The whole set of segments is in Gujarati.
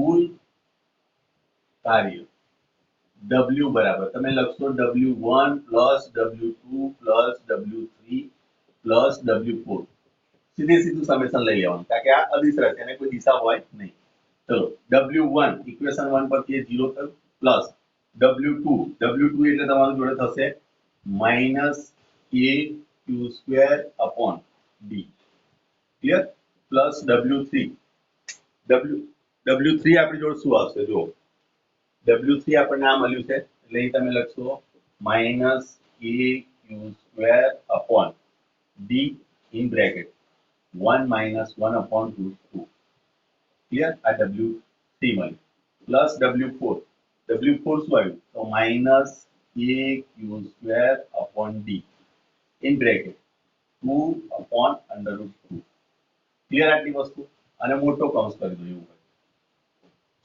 કુલ કાર્ય W બરાબર તમે લખશો W1 plus W2 plus W3 plus W4 સીધું સમેશન લઈ લેવાનું કારણ કે આ અદિશ રહે છે એને કોઈ દિશા હોય નહીં. ચલો W1 ઇક્વેશન 1 પરથી 0 થયું પ્લસ W2 એટલે તમારું જોડે થશે minus AQ² upon D clear plus W3 W3 આપણી જોડે શું આવશે જો W3 આપણને આ મળ્યું છે એટલે અહીં તમે લખશો minus AQ² upon D in bracket 1 minus 1 upon root 2 clear આ W3 મળ્યું પ્લસ W4 શું આવ્યું તો minus AQ² upon D in bracket 2 upon under root 2 clear આટલી વસ્તુ અને મોટો કૌંસ કરી દો એવું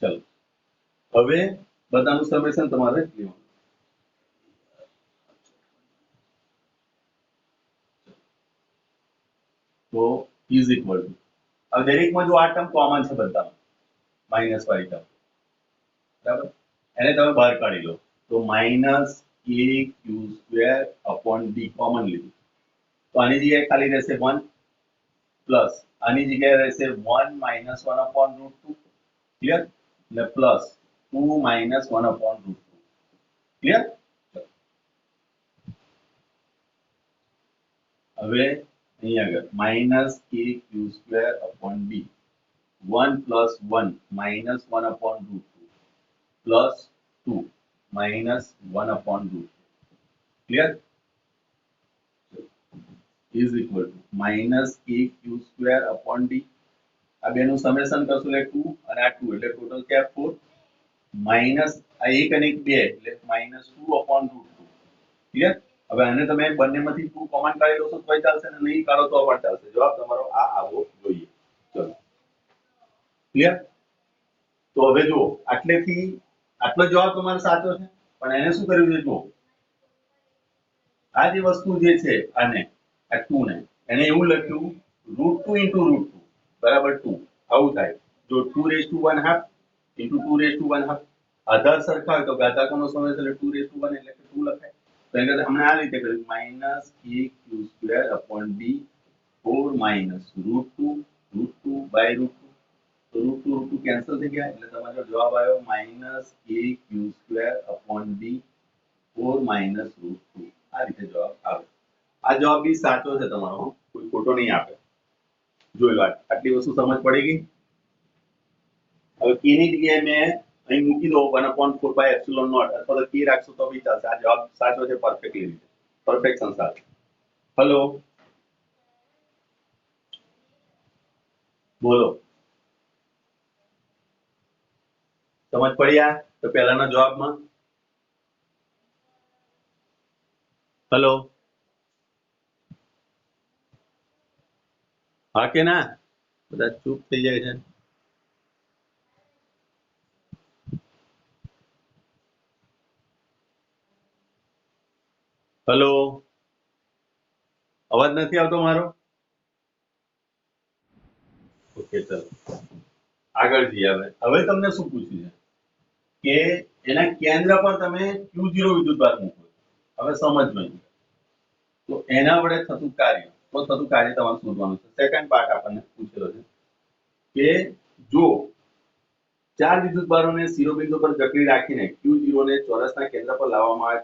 ચલો હવે બધાનું સમેશન તમારે લેવાનું તો ઇઝ ઇક્વલ ટુ હવે દરેકમાં જો આ ટર્મ કોમન છે બધામાં માઇનસ વાળી ટર્મ બરાબર એને તમે બહાર કાઢી લો તો minus AQ² upon D common લીધું તો આની જગ્યાએ ખાલી રહેશે 1 પ્લસ આની જગ્યાએ રહેશે 1 minus 1 upon root 2 ક્લિયર ને plus 2 minus 1 upon root 2 clear હવે અહીં આગળ minus AQ² upon D 1 plus 1 minus 1 upon root 2 plus 2 minus 1 upon root 2 clear is equal to minus AQ² upon D આ બેનું સમેશન કરશું એટલે 2 અને આ 2 એટલે ટોટલ ક્યાં 4 માઈનસ આ 1 અને 2 એટલે માઈનસ 2 upon root 2 ક્લિયર હવે આને તમે બંનેમાંથી 2 કોમન કાઢી લો તો કોઈ ચાલશે ને નહીં કાઢો તો પણ ચાલશે જવાબ તમારો આ આવવો જોઈએ ચલો ક્લિયર તો હવે જો આટલેથી આટલો જવાબ તમારો સાચો છે પણ એને શું કર્યું છે જો આ જે વસ્તુ જે છે આને આ 2 ને એને એવું લખ્યું √2 into √2 બરાબર 2 આવું થાય જો 2⁻1 હાફ into 2⁻1 આધાર સરખા હોય તો ઘાતાંકોનો સમય એટલે 2⁻1 એટલે 2 લખાય તો એને હમણાં આ રીતે કર્યું minus AQ² upon D 4 minus √2 by √2 તો √2 કેન્સલ થઈ ગયા એટલે તમારો જવાબ આવ્યો minus AQ² upon D 4 minus √2 આ રીતે જવાબ આવે આ જવાબ બી સાચો છે તમારો કોઈ ખોટો નહીં આપે જોઈ લો આટલી વસ્તુ સમજ પડી ગઈ હવે k ની જગ્યાએ મેં અહીં મૂકી દો 1/4/epsilon0 અથવા તો k રાખશો તો બી ચાલશે આ જવાબ સાચો છે પરફેક્ટલી રીતે પરફેક્શન સાથે હેલો બોલો સમજ પડી આ તો પહેલાના જવાબમાં હેલો હા કે ના બધા ચૂપ થઈ જાય છે હેલો અવાજ નથી આવતો મારો ઓકે ચલો આગળ જઈએ હવે તમને શું પૂછ્યું છે કે એના કેન્દ્ર પર તમે Q0 વિદ્યુતભાર મૂકો હવે સમજવું તો એના વડે થતું કાર્ય તમારે શોધવાનું છે સેકન્ડ પાર્ટ આપણને પૂછેલો છે કે જો ચાર વિદ્યુતભારોને શિરોબિંદુ પર જકડી રાખીને Q0 ને ચોરસના કેન્દ્ર પર લાવવામાં આવે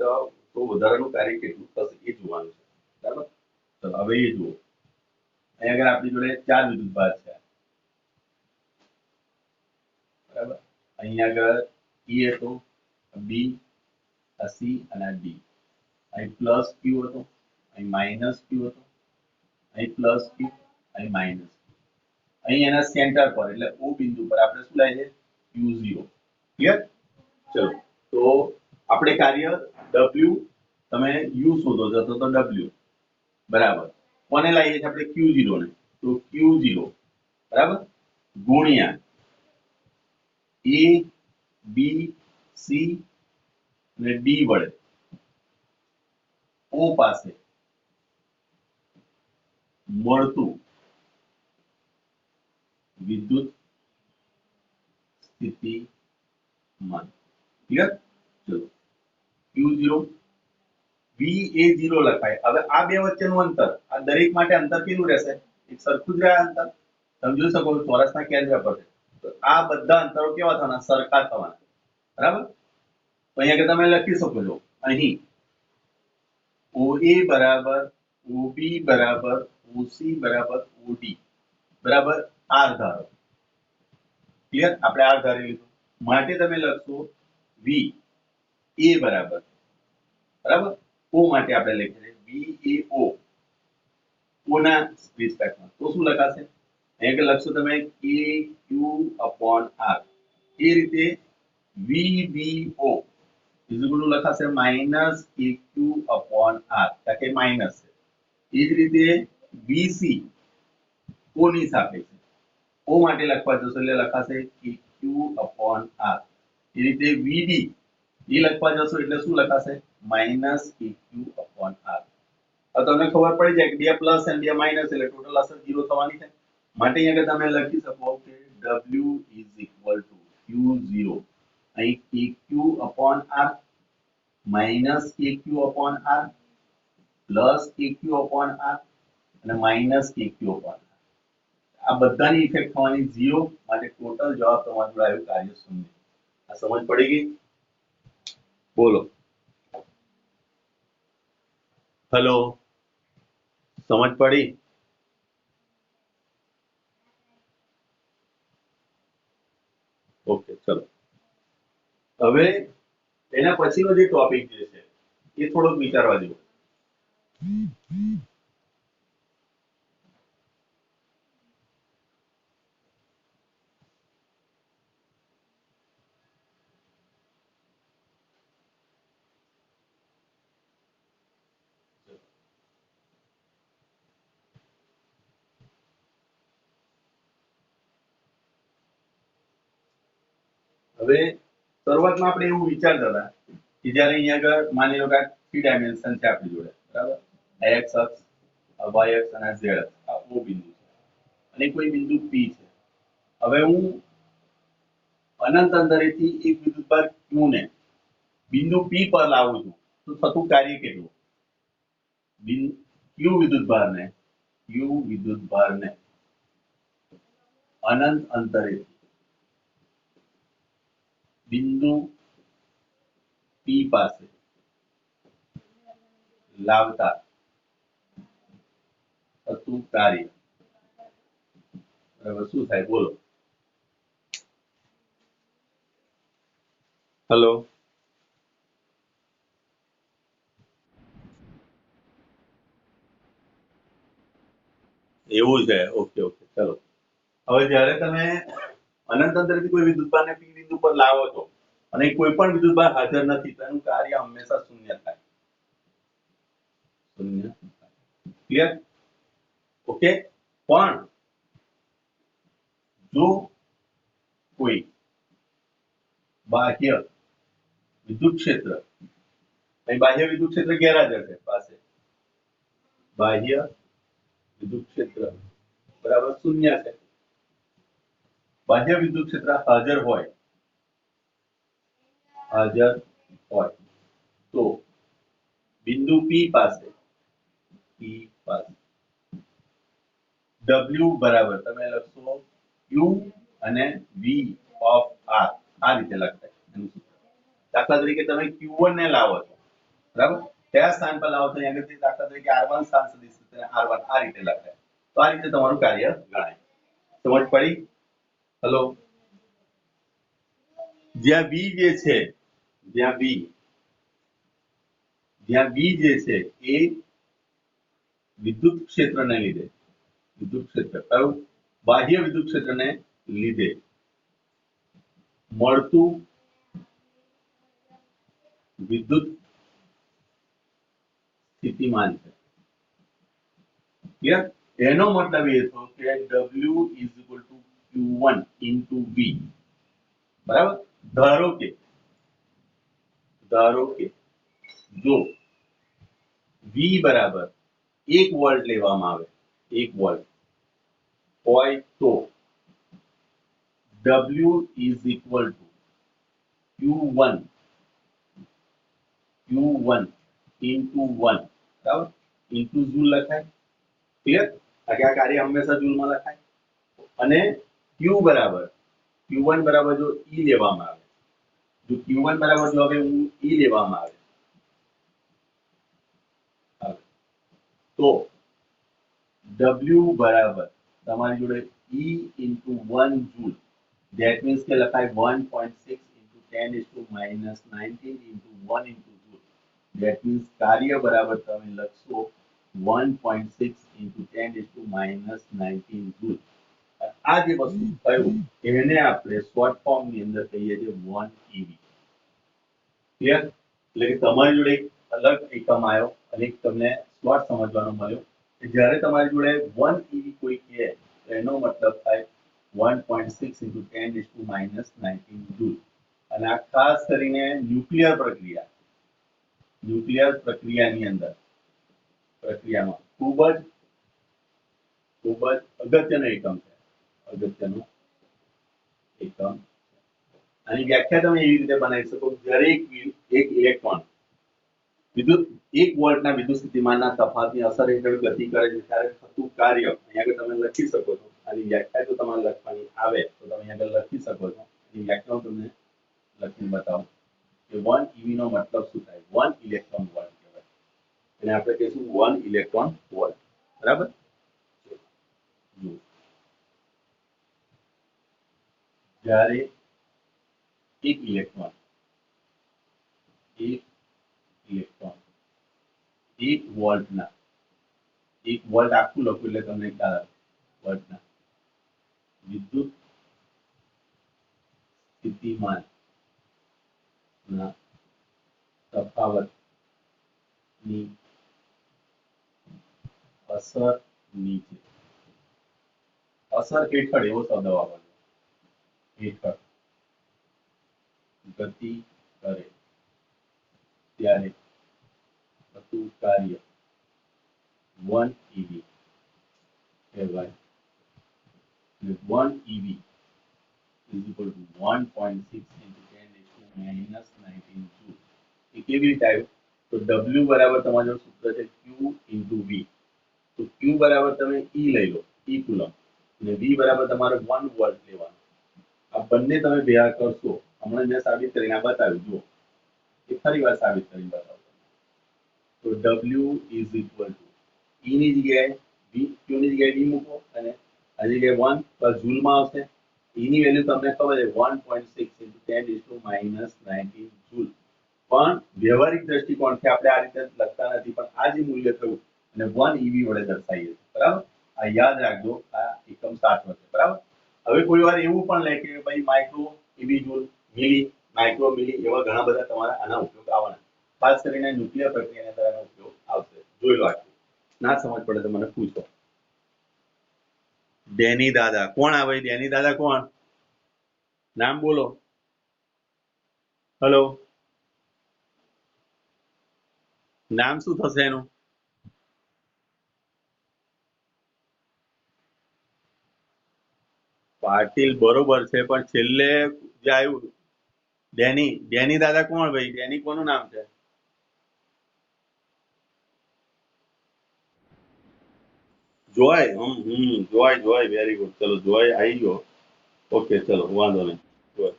તો વધારાનું કાર્ય કેટલું થશે એ જોવાનું છે બરાબર ચલો હવે એ જુઓ અહીં આગળ આપણી જોડે ચાર વિદ્યુતભાર છે બરાબર અહીં આગળ E હતો B C અને D અહીં પ્લસ Q હતો અહીં માઇનસ Q હતો અહીં પ્લસ Q અહીં માઇનસ અહીં એના સેન્ટર પર એટલે O બિંદુ પર આપણે શું લઈએ Q0 ક્લિયર ચલો તો આપણે કાર્ય W તમે U શોધો છો તો W બરાબર કોને લાવીએ છીએ આપણે Q0 ને તો Q0 બરાબર ગુણ્યા A B C અને D વડે O પાસે મળતું વિદ્યુત સ્થિતિમાન ક્લિયર ચલો Q0 V એ 0 લખાય હવે આ બે વચ્ચેનું અંતર આ દરેક માટે અંતર કેટલું રહેશે એક સરખું જ રહે અંતર તમે જોઈ શકો છો ચોરસના કેન્દ્ર પર તો આ બધા અંતરો કેવા થવાના સરખા થવાના બરાબર તો અહીંયા તમે લખી શકો છો અહીં OA બરાબર OB બરાબર OC બરાબર OD બરાબર R ધારો ક્લિયર આપણે R ધારી લીધું માટે તમે લખશો V A બરાબર O માટે આપણે લખીએ VAO O ના રિસ્પેક્ટમાં તો શું લખાશે અહીંયા કે લખશો તમે KQ/R એ રીતે VBO લખાશે -KQ/R કારણ કે માઇનસ છે એ જ રીતે VC O ની સાપેક્ષે O માટે લખવા જશો એટલે લખાશે KQ/R એ રીતે VD એ લખવા જશો એટલે શું લખાશે -KQ/R હવે તમને ખબર પડી જાય કે બે પ્લસ અને બે માઇનસ એટલે ટોટલ અસર 0 થવાની છે માટે અહીંયા તમે લખી શકો કે W Q0 અહીં KQ/R -KQ/R પ્લસ KQ/R અને માઇનસ KQ/R આ બધાની ઇફેક્ટ થવાની 0 માટે ટોટલ જવાબ તમારો આવ્યો કાર્ય 0 આ સમજ પડી ગઈ બોલો હેલો સમજ પડી ઓકે ચલો હવે એના પછીનો જે ટોપિક જે છે એ થોડોક વિચારવા જેવો હવે શરૂઆતમાં આપણે એવું વિચારતા હતા કે જ્યારે અહીંયા આગળ માની લો કે 3 ડાયમેન્શન છે આપણી જોડે બરાબર x અક્ષ y અક્ષ અને z અક્ષ આ O બિંદુ છે અને કોઈ બિંદુ P છે હવે હું અનંત અંતરેથી એક વિદ્યુતભાર Q ને બિંદુ P પર લાવું છું તો થતું કાર્ય કેટલું Q વિદ્યુતભારને અનંત અંતરેથી બિંદુ P પાસે લાવતા થતું કાર્ય બરાબર શું થાય બોલો હેલો એવું છે ઓકે ઓકે ચલો હવે જ્યારે તમે અનંત અંતરેથી કોઈ વિદ્યુતભારને P બિંદુ પર લાવો છો અને કોઈ પણ વિદ્યુતભાર હાજર નથી તો એનું કાર્ય હંમેશા શૂન્ય થાય શૂન્ય ક્લિયર ઓકે પણ જો કોઈ બાહ્ય વિદ્યુત ક્ષેત્ર બાહ્ય વિદ્યુત ક્ષેત્ર ગેરહાજર છે પાસે બાહ્ય વિદ્યુત ક્ષેત્ર બરાબર શૂન્ય છે બાહ્ય વિદ્યુત ક્ષેત્ર હાજર હોય તો બિંદુ P પાસે W બરાબર તમે લખશો Q અને V ઓફ R આ રીતે લખાય દાખલા તરીકે તમે Q1 ને લાવો છો બરાબર કયા સ્થાન પર લાવો છો અહીંયા આગળ દાખલા તરીકે R1 સ્થાન સુધી R1 આ રીતે લખાય તો આ રીતે તમારું કાર્ય ગણાય સમજ પડી હેલો જ્યાં V જે છે જ્યાં V જે છે એ વિદ્યુત ક્ષેત્રને લીધે વિદ્યુત ક્ષેત્ર કયું બાહ્ય વિદ્યુત ક્ષેત્રને લીધે મળતું વિદ્યુત સ્થિતિમાન છે ક્લિયર એનો મતલબ એ થયો કે W Q1 * V બરાબર ધારો કે જો V બરાબર 1 વોલ્ટ લેવામાં આવે 1 વોલ્ટ હોય તો W is equal to Q1 into 1 બરાબર ઇન્ટુ જૂલ લખાય ક્લિયર આ કાર્ય હંમેશા જૂલમાં લખાય અને Q બરાબર Q1 બરાબર જો E લેવામાં આવે જો Q1 બરાબર જો હવે હું E લેવામાં આવે તો W બરાબર તમારી જોડે E into 1 joule that means કે લખાય 1.6 into 10 is to minus 19 into 1 into joule that means કાર્ય બરાબર તમે લખશો 1.6 into 10 is to minus 19 joule આ જે વસ્તુ થયું એને આપણે શોર્ટ ફોર્મ ની અંદર કહીએ છીએ 1 ev ક્લિયર એટલે કે તમારી જોડે એક અલગ એકમ આવ્યો અને એક તમને સ્લોટ સમજવાનો મળ્યો કે જ્યારે તમારી જોડે 1 ev કોઈ કહે તો એનો મતલબ થાય 1.6 into 10 is to minus 19 joule અને આ ખાસ કરીને ન્યુક્લિયર પ્રક્રિયાની અંદર પ્રક્રિયામાં ખૂબ જ અગત્યનો એકમ છે આની વ્યાખ્યા તમે એવી રીતે બનાવી શકો જ્યારે એક ઇલેક્ટ્રોન વિદ્યુત 1 વોલ્ટના વિદ્યુત સ્થિતિમાનના તફાવતની અસર હેઠળ ગતિ કરે છે ત્યારે થતું કાર્ય અહીંયા આગળ તમે લખી શકો છો આની વ્યાખ્યા જો તમારે લખવાની આવે તો તમે અહીંયા આગળ લખી શકો છો એની વ્યાખ્યા હું તમને લખીને બતાવું કે 1 ev નો મતલબ શું થાય 1 ઇલેક્ટ્રોન વોલ્ટ કહેવાય એને આપણે કહીશું 1 ઇલેક્ટ્રોન વોલ્ટ બરાબર જ્યારે એક ઇલેક્ટ્રોન 1 વોલ્ટના 1 વોલ્ટ આખું લખું એટલે તમને ખ્યાલ આવે વોલ્ટના વિદ્યુત સ્થિતિમાનના તફાવતની અસર નીચે અસર હેઠળ એવો શબ્દ વાપરજો હેઠળ ગતિ કરે ત્યારે થતું કાર્ય 1 ev કહેવાય 1 ev is equal to 1.6 into 10 is to minus 19 joule એ કેવી રીતે આવ્યું તો W બરાબર તમારું સૂત્ર છે Q into V તો Q બરાબર તમે E લઈ લો E કુલમ અને V બરાબર તમારે 1 વોલ્ટ લેવાનું આ બંને તમે ભેગા કરશો હમણાં મેં સાબિત કરીને બતાવ્યું જુઓ એ ફરી વાર સાબિત કરીને બતાવું તો W is equal to E ની જગ્યાએ V Q ની જગ્યાએ V મૂકો અને આ જગ્યાએ 1 પ્લસ જૂલમાં આવશે E ની વેલ્યુ તમને ખબર છે 1.6 into 10 is to minus 19 joule પણ વ્યવહારિક દ્રષ્ટિકોણથી આપણે આ રીતે લખતા નથી પણ આ જે મૂલ્ય થયું અને 1 ev વડે દર્શાવીએ છીએ બરાબર આ યાદ રાખજો આ એકમ સાચો છે બરાબર હવે કોઈ વાર એવું પણ લે કે ભાઈ માઇક્રો ev જૂલ મિલી માઇક્રો મિલી એવા ઘણા બધા તમારા આના ઉપયોગ આવવાના ખાસ કરીને ન્યુક્લિયર પ્રક્રિયાના અંદર આનો ઉપયોગ આવશે જોઈ લો આટલું ના સમજ પડે તો મને પૂછો ડેની દાદા કોણ આવે ડેની દાદા કોણ નામ બોલો હેલો નામ શું થશે એનું પાટીલ બરોબર છે પણ છેલ્લે જે આવ્યું ડેની દાદા કોણ ભાઈ ડેની કોનું નામ છે જોય જોય વેરી ગુડ ચલો જોય આવી ગયો ઓકે ચલો વાંધો નહીં જોય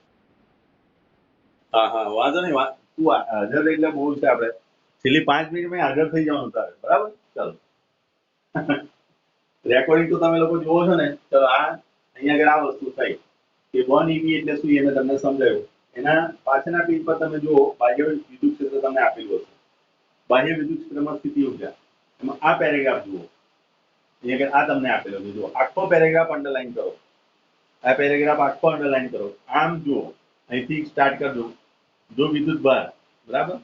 હા વાંધો નહીં તું હાજર એટલે બહુ છે આપણે છેલ્લી 5 મિનિટમાં હાજર થઈ જવાનું તારે બરાબર ચાલો રેકોર્ડિંગ તો તમે લોકો જોવો છો ને તો આ અહીંયા આગળ આ વસ્તુ થઈ કે 1 ev એટલે શું એને તમને સમજાયું એના પાછળના પેજ પર તમે જુઓ બાહ્ય વિદ્યુત ક્ષેત્ર તમને આપેલું હશે બાહ્ય વિદ્યુત ક્ષેત્રમાં સ્થિતિ ઉર્જા એમાં આ પેરેગ્રાફ જુઓ અહીંયા આગળ આ તમને આપેલો છે જુઓ આખો પેરેગ્રાફ અંડરલાઈન કરો આ પેરેગ્રાફ આખો અંડરલાઈન કરો આમ જુઓ અહીંથી સ્ટાર્ટ કરજો જો વિદ્યુત ભાર બરાબર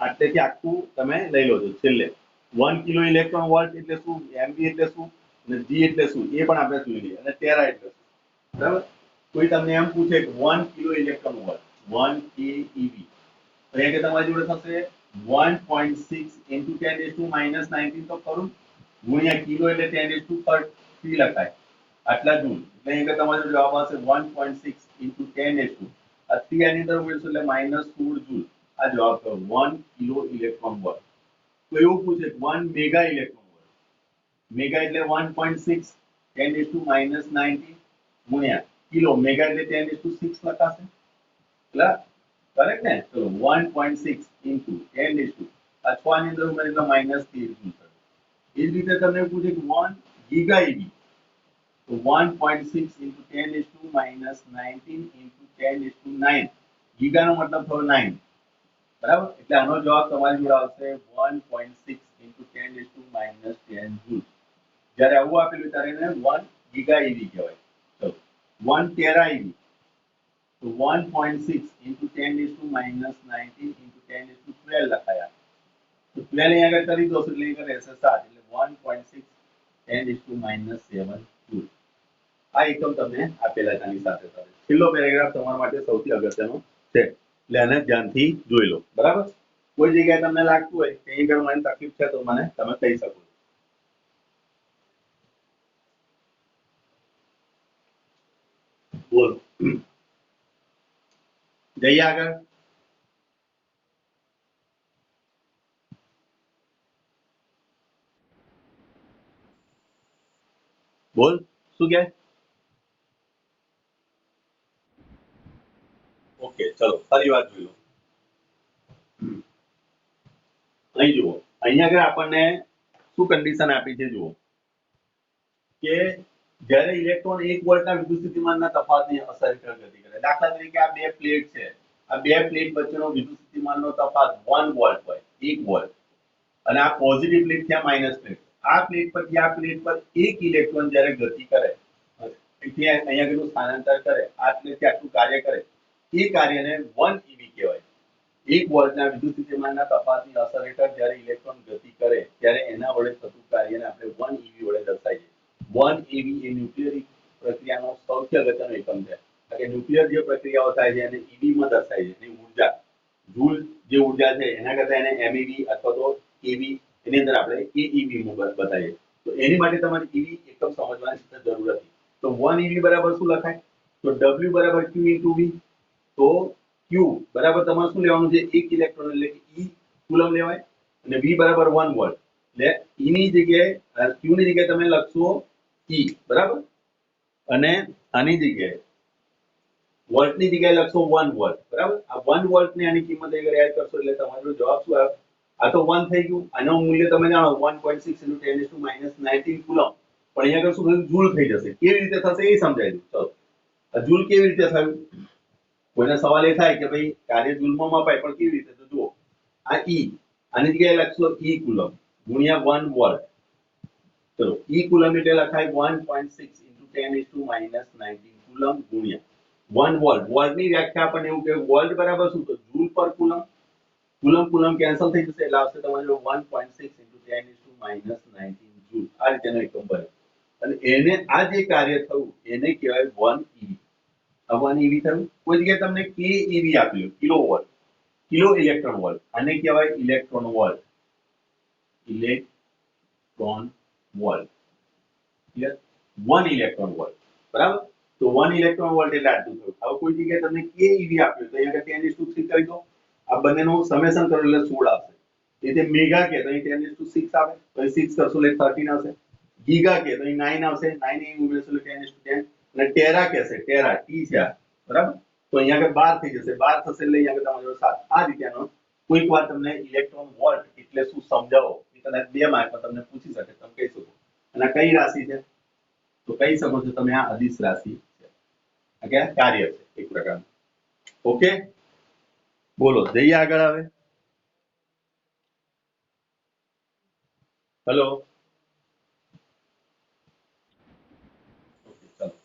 આટલેથી આખું તમે લઈ લો છો છેલ્લે 1 કિલો ઇલેક્ટ્રોન વોલ્ટ એટલે શું mv એટલે શું અને g એટલે શું એ પણ આપણે જોઈ લઈએ અને ટેરા એટલે શું બરાબર કોઈ તમને એમ પૂછે કે 1 કિલો ઇલેક્ટ્રોન વોલ્ટ 1 keV તો અહીંયા કે તમારી જોડે થશે 1.6 into 10 raised to minus 19 તો ખરું ગુણ્યા કિલો એટલે 10 raised to 3 લખાય આટલા જૂલ એટલે અહીં તમારો જવાબ આવશે 1.6 into 10 આ 3 આની અંદર ઉમેરશો એટલે -16 જૂલ આ જવાબ થયો 1 કિલો ઇલેક્ટ્રોન વોલ્ટ તો એવું પૂછે 1 મેગા ઇલેક્ટ્રોન વોલ્ટ મેગા એટલે 1.6 10⁻⁹ ગુણ્યા કિલો મેગા એટલે 10⁶ લખાશે એટલે કરેક્ટ ને ચલો 1.6 into 10 આ 6 ની અંદર ઉમેરી એટલે -13 જૂલ થશે એ જ રીતે તમને પૂછે કે 1 ગીગા ઇવી તો 1.6 into 10⁻⁹ into 10⁹ ગીગાનો મતલબ થયો 9 બરાબર એટલે આનો જવાબ તમારી જોડે આવશે 1.6 into 10⁻10 જૂલ જ્યારે આવું આપેલું ત્યારે એને 1 ગીગા ઇવી કહેવાય ચલો 1 ટેરા ઇવી તો 1.6 into 10⁻⁹ into 10⁻12 લખાયા તો 12 અહીં આગળ કરી દો એટલે અહીં રહેશે 7 એટલે 1.6 10⁻⁷ જૂલ આ એકમ તમને આપેલા છે આની સાથે સાથે છેલ્લો પેરેગ્રાફ તમારા માટે સૌથી અગત્યનો છે એટલે આને ધ્યાનથી જોઈ લો બરાબર કોઈ જગ્યાએ તમને લાગતું હોય કે અહીં આગળ મને તકલીફ છે તો મને તમે કહી શકો બોલો જઈએ આગળ બોલ શું કહે ઓકે ચલો ફરી વાત જોઈ લો અહીં જુઓ અહીંયા આગળ આપણને શું કન્ડિશન આપી છે જુઓ કે જ્યારે ઇલેક્ટ્રોન 1 વોલ્ટના વિદ્યુત સ્થિતિમાનના તફાવતની અસર હેઠળ ગતિ કરે દાખલા તરીકે આ બે પ્લેટ છે આ બે પ્લેટ વચ્ચેનો વિદ્યુત સ્થિતિમાનનો તફાવત 1 વોલ્ટ હોય 1 વોલ્ટ અને આ પોઝિટિવ પ્લેટ છે માઇનસ પ્લેટ આ પ્લેટ પરથી આ પ્લેટ પર એક ઇલેક્ટ્રોન જ્યારે ગતિ કરે એટલે અહીંયા કેટલું સ્થાનાંતર કરે આ પ્લેટ આટલું કાર્ય કરે એ કાર્યને 1 ઇવી કહેવાય 1 વોલ્ટના વિદ્યુત સ્થિતિમાનના તફાવતની અસર હેઠળ જ્યારે ઇલેક્ટ્રોન ગતિ કરે ત્યારે એના વડે થતું કાર્યને આપણે 1 ઇવી વડે દર્શાવીએ 1 ઇવી એ ન્યુક્લિયર પ્રક્રિયાનો સૌથી અગત્યનો એકમ છે કારણ કે ન્યુક્લિયર જે પ્રક્રિયાઓ થાય છે એને ઇવીમાં દર્શાવી છે એની ઉર્જા જૂલ જે ઉર્જા છે એના કરતા એને એમઈવી અથવા તો કેવી એની અંદર આપણે એઈવી માં બતાવીએ તો એની માટે તમારે ઇવી એકમ સમજવાની જરૂર હતી તો 1 ઇવી બરાબર શું લખાય તો W બરાબર Q into V તો Q બરાબર તમારે શું લેવાનું છે 1 ઇલેક્ટ્રોન એટલે કે E કુલમ લેવાય અને V બરાબર 1 વોલ્ટ એટલે E ની જગ્યાએ Q ની જગ્યાએ તમે લખશો E બરાબર અને આની જગ્યાએ વોલ્ટની જગ્યાએ લખશો 1 વોલ્ટ બરાબર આ 1 વોલ્ટ ની આની કિંમત આગળ એડ કરશો એટલે તમારો જવાબ શું આવે આ તો 1 થઈ ગયું આનું મૂલ્ય તમે જાણો 1.6 * 10⁻⁹ કુલમ પણ અહીંયા આગળ શું થયું જૂલ થઈ જશે કેવી રીતે થશે એ સમજાવી દઉં ચલો આ જૂલ કેવી રીતે થયું કોઈને સવાલ એ થાય કે ભાઈ કાર્ય જૂલમાં મપાય પણ કેવી રીતે તો જુઓ આ E આની જગ્યાએ લખશો E કુલમ ગુણ્યા 1 વોલ્ટ ચલો E કુલમ એટલે લખાય 1.6 * 10⁻⁹ કુલમ ગુણ્યા 1 વોલ્ટ વોલ્ટની વ્યાખ્યા આપણને એવું કે વોલ્ટ બરાબર શું તો જૂલ પર કુલમ કુલમ કુલમ કેન્સલ થઈ જશે એટલે આવશે તમારો 1.6 * 10⁻⁹ જૂલ આ રીતેનો એકમ બને અને એને આ જે કાર્ય થયું એને કહેવાય 1 ઇવી આ 1 ઇવી થયું કોઈ જગ્યાએ તમને કે ઇવી આપ્યું kilo volt kilo electron volt આને કહેવાય electron volt electron volt clear 1 electron volt બરાબર તો 1 ઇલેક્ટ્રોન વોલ્ટ એટલે આટલું થયું હવે કોઈ જગ્યાએ તમને કે ઇવી આપ્યું તો અહીંયા 10⁻6 કરી દો આ બંનેનું સમેશન કરો એટલે 16 આવશે એટલે મેગા કે તો અહીં 10⁻6 આવે તો અહીં 6 કરશો એટલે 13 આવશે ગીગા કે તો અહીં 9 આવશે 9 અહીં ઉમેરશો એટલે 10⁻10 અને ટેરા કહેશે ટેરા ટી છે બરાબર તો અહીંયા આગળ 12 થઈ જશે 12 થશે એટલે અહીંયા આગળ તમારો 7 આ રીતેનો કોઈક વાર તમને ઇલેક્ટ્રોન વોલ્ટ એટલે શું સમજાવો એ કદાચ 2 માર્કમાં તમને પૂછી શકે તમે કહી શકો અને કઈ રાશિ છે તો કહી શકો છો તમે આ અદિશ રાશિ છે આ કે કાર્ય છે એક પ્રકારનું ઓકે બોલો જઈએ આગળ આવે હેલો ઓકે ચાલો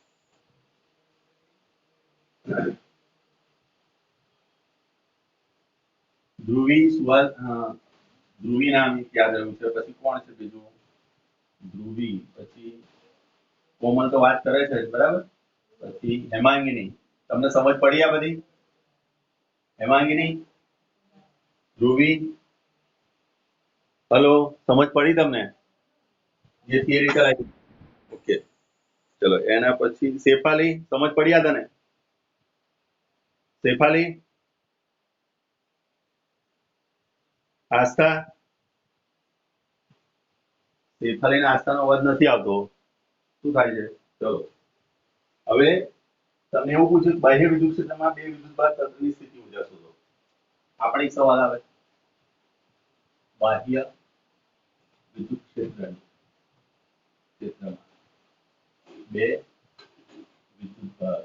ધ્રુવી સુવાલ ધ્રુવી નામ યાદ રહ્યું છે પછી કોણ છે બીજું ધ્રુવી પછી કોમલ તો વાત કરે છે બરાબર પછી હેમાંગિની તમને સમજ પડી આ બધી હેમાંગિની ધ્રુવી હલો સમજ પડી તમને જે થિયરી કરાવી ઓકે ચલો એના પછી શેફાલી સમજ પડ્યા તને? શેફાલી, આસ્થા, શેફાલી ને આસ્થાનો અવાજ નથી આવતો, શું થાય છે? ચલો હવે તમને એવું પૂછ્યું બાહ્ય વિદ્યુત ક્ષેત્રમાં બે વિદ્યુતભાર તંત્રની સ્થિતિ ઊર્જા શોધો. આપણે એક સવાલ આવે બાહ્ય વિદ્યુત ક્ષેત્રમાં બે વિદ્યુતભાર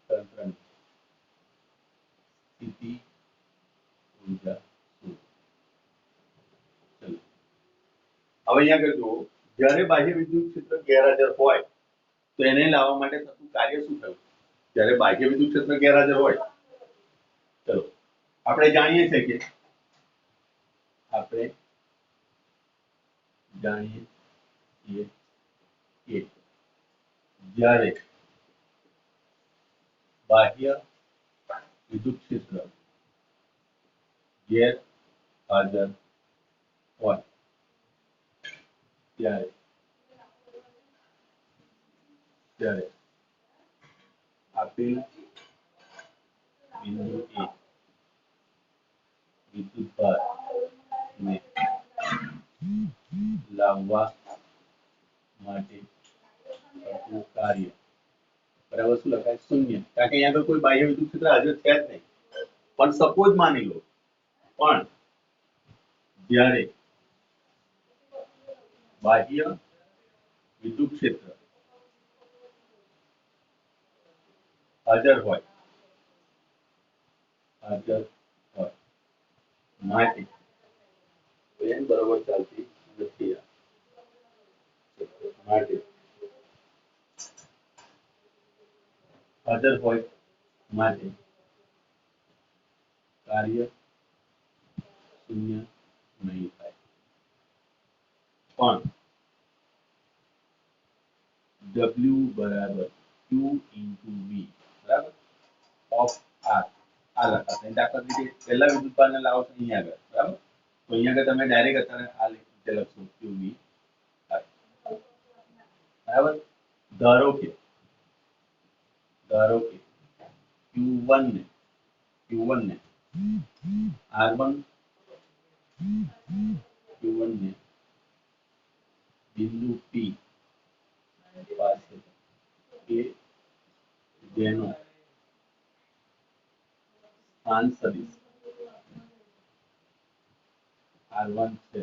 તંત્રની સ્થિતિ ઊર્જા શોધો. ચલો હવે અહીંયા આગળ જુઓ, જ્યારે બાહ્ય વિદ્યુત ક્ષેત્ર ગેરહાજર હોય તો એને લાવવા માટે થતું કાર્ય શું થયું? જ્યારે બાહ્ય વિદ્યુત ક્ષેત્ર ગેરહાજર હોય, ચલો આપણે જાણીએ છીએ કે જ્યારે બાહ્ય વિદ્યુત ક્ષેત્ર ગેરહાજર હોય ત્યારે આપેલ બિંદુ એ વિદ્યુતભારને લાવવા માટે થતું કાર્ય બરાબર શું લખાય? શૂન્ય. કારણ કે અહીંયા આગળ કોઈ બાહ્ય વિદ્યુત ક્ષેત્ર હાજર છે જ નહીં. પણ સપોઝ માની લો પણ જ્યારે બાહ્ય વિદ્યુત ક્ષેત્ર હાજર હોય માટે n બરાબર ચાલતી નથી માટે હાજર હોય માટે કાર્ય શૂન્ય નહીં થાય. પણ W બરાબર Q into V બરાબર ઓફ R આ લખાશે. દાખલા તરીકે પહેલા વિદ્યુતભારને લાવો છો અહીંયા આગળ બરાબર, તો અહીંયા આગળ તમે ડાયરેક્ટ અત્યારે આ રીતે લખશો QV બરાબર. ધારો કે Q1 ને R1 Q1 ને બિંદુ P પાસે કે જેનો સ્થાન સદિશ R1 છે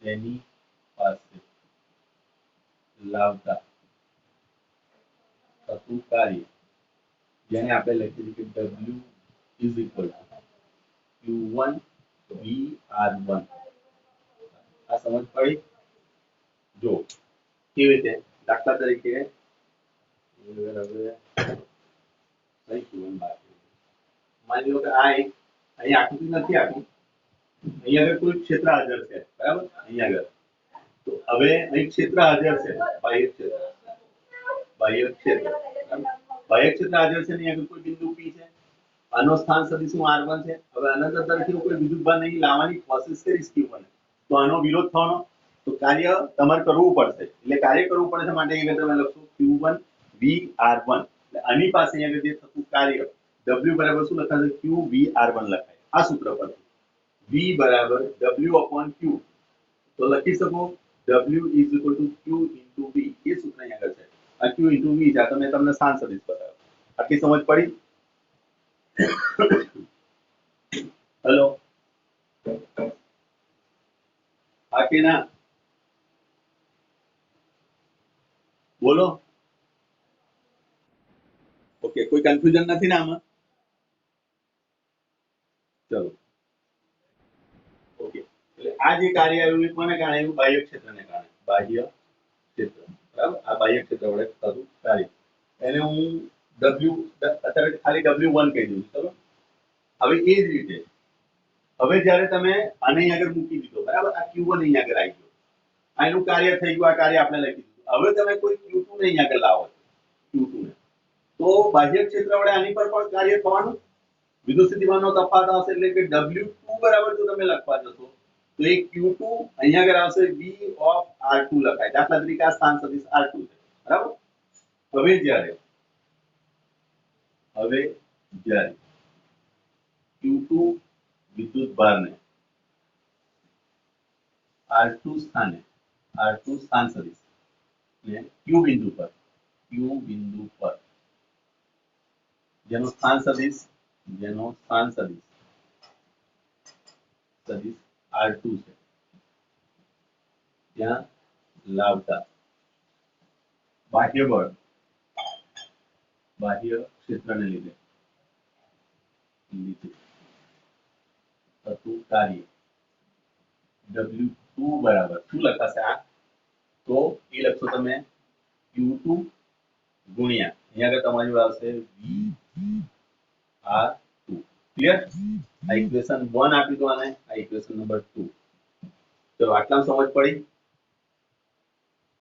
તેની પાસે લાવતા થતું કાર્ય જેને આપણે લખીએ કે W is equal to Q1 VR1. આ સમજ પડી? જો કેવી રીતે, દાખલા તરીકે માની લો કે આ એક અહીં આકૃતિ નથી આપી, અહીંયા આગળ કોઈ ક્ષેત્ર હાજર છે બરાબર, અહીંયા આગળ તો હવે અહીં ક્ષેત્ર હાજર છે બાહ્ય ક્ષેત્ર હાજર છે ને અહીંયા આગળ કોઈ બિંદુ P છે, આનો સ્થાન સદિશ R1 છે. હવે અનંત અંતરથી કોઈ વિદ્યુતભાર નહીં લાવવાની કોશિશ કરીશ Q1 તો આનો વિરોધ થવાનો, તો કાર્ય તમારે કરવું પડશે. એટલે કાર્ય કરવું પડે છે માટે અહીંયા તમે લખશો Q1 VR1. એટલે આની પાસે અહીંયા જે થતું કાર્ય W બરાબર શું લખાશે? Q VR1 લખાય આ સૂત્ર પરથી. V બરાબર W/Q તો લખી શકો W is equal to Q into V. એ સૂત્ર અહીંયા આગળ છે. આ Q into V છે. આ તો મેં તમને સ્થાન સદિશ બતાવ્યો. આટલી સમજ પડી? હેલો, હા કે ના? બોલો. ઓકે, કોઈ કન્ફ્યુઝન નથી ને આમાં? ચલો ઓકે, એટલે આ જે કાર્ય આવ્યું એ કોને કારણે આવ્યું? બાહ્ય ક્ષેત્રને કારણે. બાહ્ય ક્ષેત્ર બરાબર, આ બાહ્ય ક્ષેત્ર વડે થતું કાર્ય એને હું W અત્યારે ખાલી W1 કહી દઉં છું. ચલો હવે એ જ રીતે હવે જ્યારે તમે આને અહીં આગળ મૂકી દીધો બરાબર, આ Q1 અહીં આગળ આવી ગયો, આ એનું કાર્ય થઈ ગયું, આ કાર્ય આપણે લખી દીધું. હવે તમે કોઈ Q2 ને અહીં આગળ લાવો Q2 ને, તો બાહ્ય ક્ષેત્ર વડે આની પર પણ કાર્ય થવાનું. વિદ્યુત સ્થિતિમાનનો તફાવત આવશે એટલે કે W2 બરાબર જો તમે લખવા જશો તો તો એ Q2 અહીંયા આગળ આવશે V of R2 લખાય. દાખલા તરીકે આ સ્થાન સદિશ R2 છે. બરાબર? હવે જ્યારે Q2 વિદ્યુત ભારને R2 સ્થાન સદિશ ને Q બિંદુ પર જેનો સ્થાન સદિશ R2 છે ત્યાં લાવતા બાહ્ય ક્ષેત્રને લીધે થતું કાર્ય W2 બરાબર શું લખાશે આ? તો એ લખશો તમે Q2 ગુણ્યા અહીંયા આગળ તમારી આવશે VR2. ક્લિયર? આ ઇક્વેશન 1 આપી દો અને આ ઇક્વેશન નંબર 2. ચલો આટલામાં સમજ પડી?